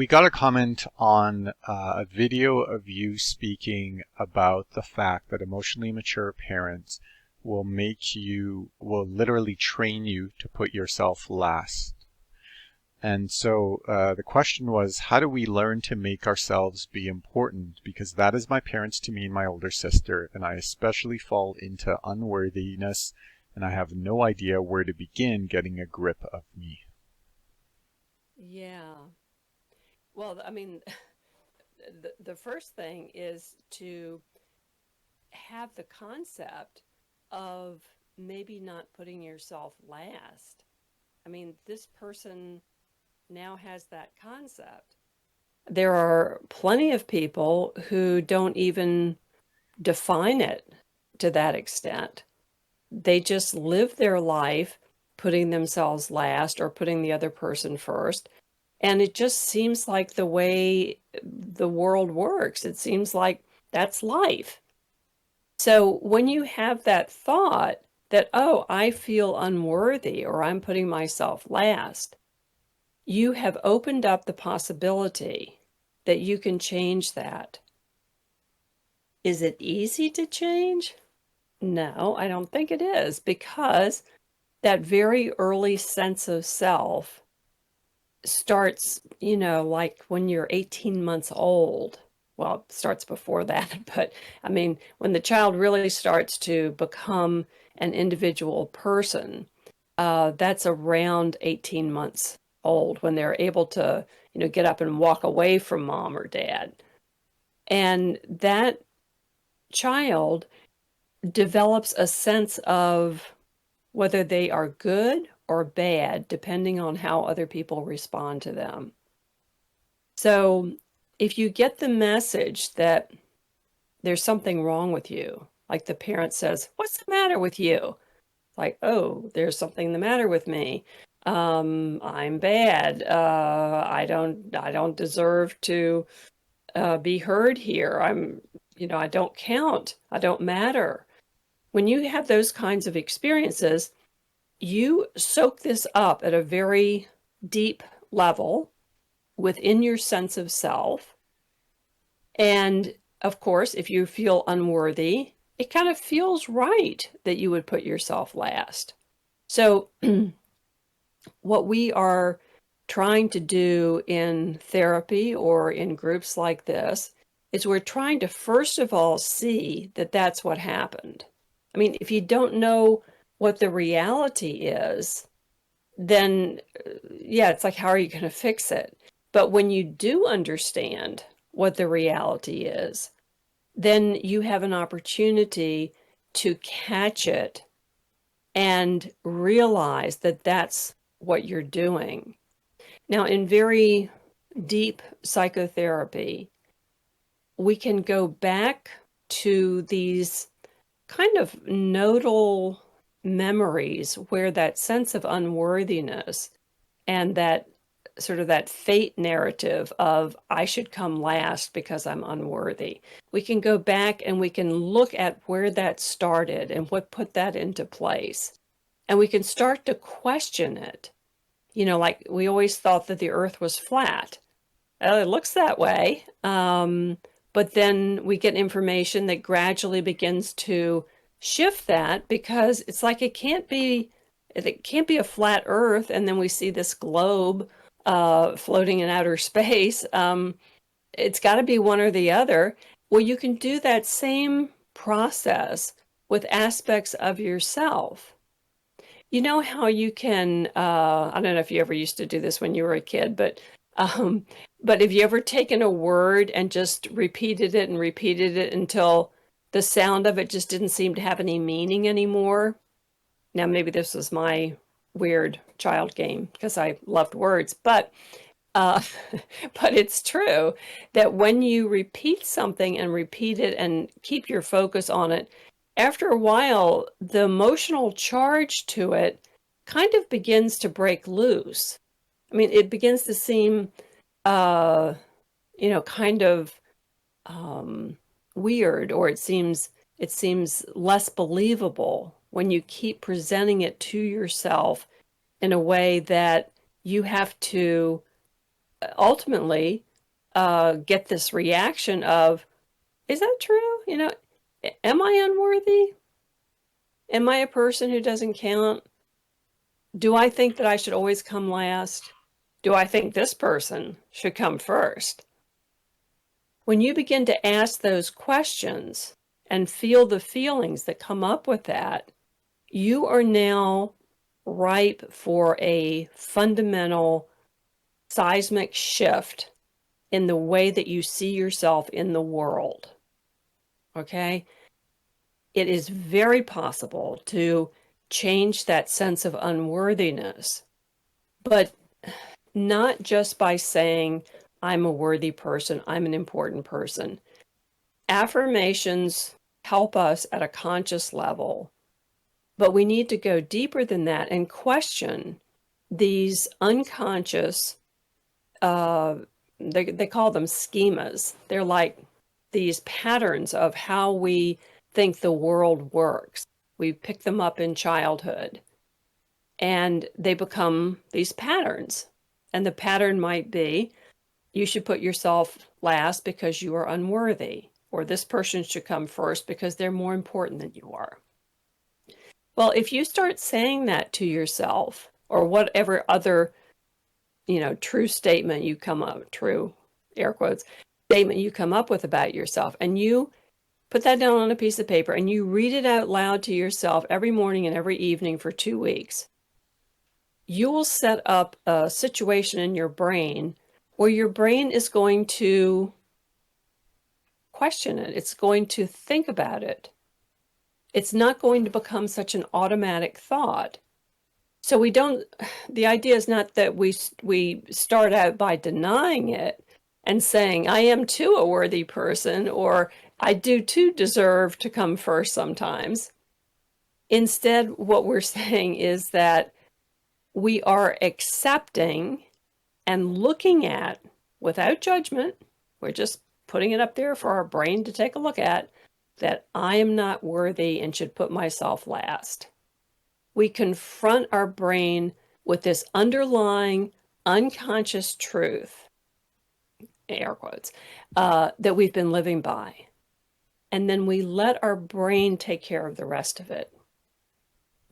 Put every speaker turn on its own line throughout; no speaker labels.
We got a comment on a video of you speaking about the fact that emotionally mature parents will literally train you to put yourself last. And so the question was, how do we learn to make ourselves be important? Because that is my parents to me and my older sister, and I especially fall into unworthiness, and I have no idea where to begin getting a grip of me.
Yeah. Well, I mean, the first thing is to have the concept of maybe not putting yourself last. I mean, this person now has that concept. There are plenty of people who don't even define it to that extent. They just live their life putting themselves last or putting the other person first. And it just seems like the way the world works. It seems like that's life. So when you have that thought that, oh, I feel unworthy or I'm putting myself last, you have opened up the possibility that you can change that. Is it easy to change? No, I don't think it is, because that very early sense of self starts, like when you're 18 months old. Well, it starts before that, but I mean, when the child really starts to become an individual person, that's around 18 months old when they're able to, get up and walk away from mom or dad. And that child develops a sense of whether they are good or bad, depending on how other people respond to them. So if you get the message that there's something wrong with you, like the parent says, "What's the matter with you?" Like, "Oh, there's something the matter with me. I'm bad. I don't deserve to be heard here. I don't count. I don't matter." When you have those kinds of experiences, you soak this up at a very deep level within your sense of self. And of course, if you feel unworthy, it kind of feels right that you would put yourself last. So, what we are trying to do in therapy or in groups like this is we're trying to first of all see that that's what happened. I mean, if you don't know what the reality is, then yeah, it's like, how are you going to fix it? But when you do understand what the reality is, then you have an opportunity to catch it and realize that that's what you're doing. Now, in very deep psychotherapy, we can go back to these kind of nodal memories where that sense of unworthiness and that sort of that fate narrative of I should come last because I'm unworthy. We can go back and we can look at where that started and what put that into place. And we can start to question it. Like we always thought that the earth was flat. Well, it looks that way. But then we get information that gradually begins to shift that, because it's like it can't be a flat earth and then we see this globe floating in outer space. It's got to be one or the other. Well, you can do that same process with aspects of yourself. You know how you can, I don't know if you ever used to do this when you were a kid, um, but have you ever taken a word and just repeated it until the sound of it just didn't seem to have any meaning anymore? Now, maybe this was my weird child game because I loved words, uh, but it's true that when you repeat something and repeat it and keep your focus on it, after a while, the emotional charge to it kind of begins to break loose. I mean, it begins to seem, uh, kind of um, weird, or it seems less believable when you keep presenting it to yourself in a way that you have to ultimately get this reaction of, is that true? You know, am I unworthy? Am I a person who doesn't count? Do I think that I should always come last? Do I think this person should come first? When you begin to ask those questions and feel the feelings that come up with that, you are now ripe for a fundamental seismic shift in the way that you see yourself in the world. Okay? It is very possible to change that sense of unworthiness, but not just by saying, I'm a worthy person, I'm an important person. Affirmations help us at a conscious level, but we need to go deeper than that and question these unconscious, they call them schemas. They're like these patterns of how we think the world works. We pick them up in childhood and they become these patterns. And the pattern might be, you should put yourself last because you are unworthy, or this person should come first because they're more important than you are. Well, if you start saying that to yourself, or whatever other, true statement you come up, true air quotes, statement you come up with about yourself, and you put that down on a piece of paper and you read it out loud to yourself every morning and every evening for 2 weeks, you will set up a situation in your brain where your brain is going to question it. It's going to think about it. It's not going to become such an automatic thought. So the idea is not that we start out by denying it and saying, I am too a worthy person, or I do too deserve to come first sometimes. Instead, what we're saying is that we are accepting and looking at, without judgment, we're just putting it up there for our brain to take a look at, that I am not worthy and should put myself last. We confront our brain with this underlying unconscious truth, air quotes, that we've been living by. And then we let our brain take care of the rest of it.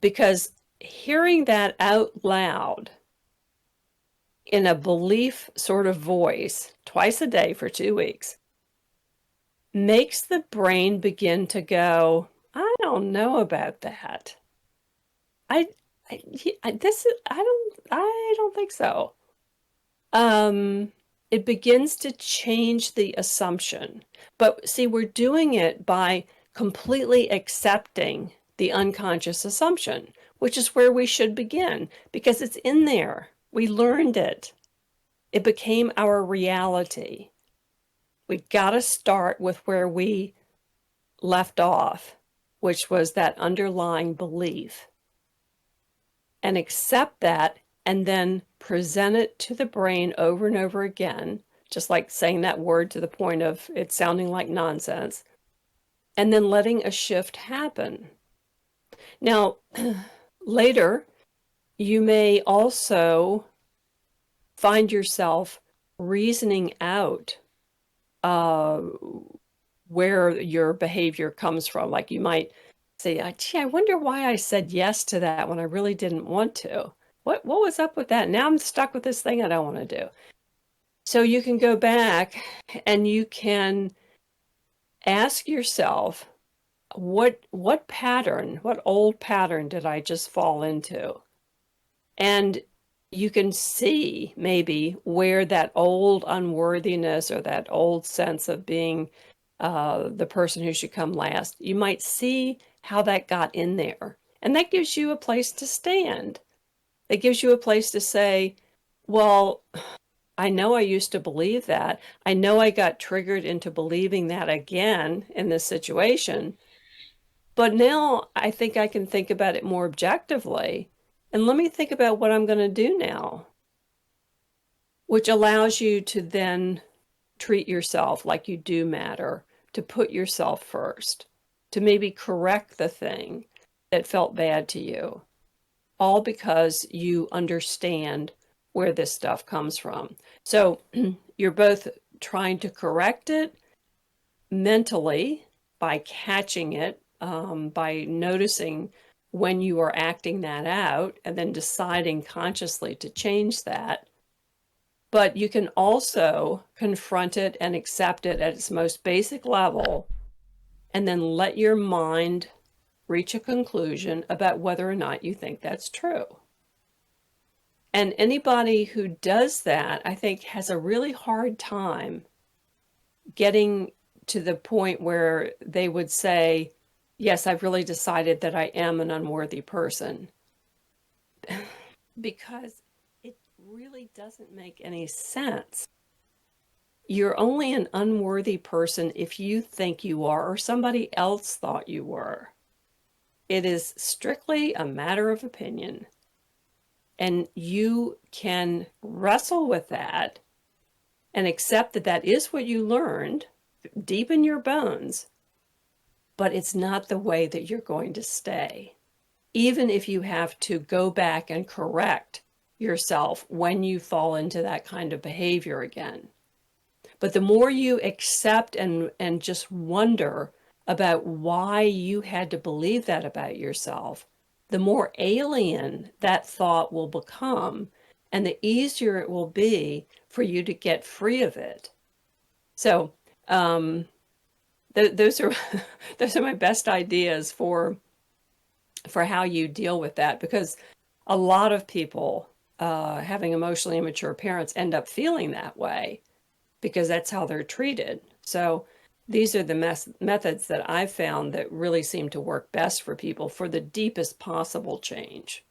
Because hearing that out loud in a belief sort of voice twice a day for 2 weeks makes the brain begin to go, I don't know about that. I don't think so. It begins to change the assumption. But see, we're doing it by completely accepting the unconscious assumption, which is where we should begin, because it's in there. We learned it. It became our reality. We've got to start with where we left off, which was that underlying belief, and accept that, and then present it to the brain over and over again, just like saying that word to the point of it sounding like nonsense, and then letting a shift happen. Now, later, you may also find yourself reasoning out where your behavior comes from. Like you might say, gee, I wonder why I said yes to that when I really didn't want to. What was up with that? Now I'm stuck with this thing I don't want to do. So you can go back and you can ask yourself, what pattern, what old pattern did I just fall into? And you can see maybe where that old unworthiness or that old sense of being the person who should come last, you might see how that got in there. And that gives you a place to stand. It gives you a place to say, well, I know I used to believe that. I know I got triggered into believing that again in this situation. But now I think I can think about it more objectively. And let me think about what I'm going to do now, which allows you to then treat yourself like you do matter, to put yourself first, to maybe correct the thing that felt bad to you, all because you understand where this stuff comes from. So you're both trying to correct it mentally by catching it, by noticing when you are acting that out, and then deciding consciously to change that. But you can also confront it and accept it at its most basic level, and then let your mind reach a conclusion about whether or not you think that's true. And anybody who does that, I think, has a really hard time getting to the point where they would say, yes, I've really decided that I am an unworthy person. Because it really doesn't make any sense. You're only an unworthy person if you think you are, or somebody else thought you were. It is strictly a matter of opinion. And you can wrestle with that and accept that that is what you learned deep in your bones, but it's not the way that you're going to stay. Even if you have to go back and correct yourself when you fall into that kind of behavior again. But the more you accept and just wonder about why you had to believe that about yourself, the more alien that thought will become, and the easier it will be for you to get free of it. So those are those are my best ideas for how you deal with that, because a lot of people having emotionally immature parents end up feeling that way because that's how they're treated. So these are the methods that I've found that really seem to work best for people for the deepest possible change.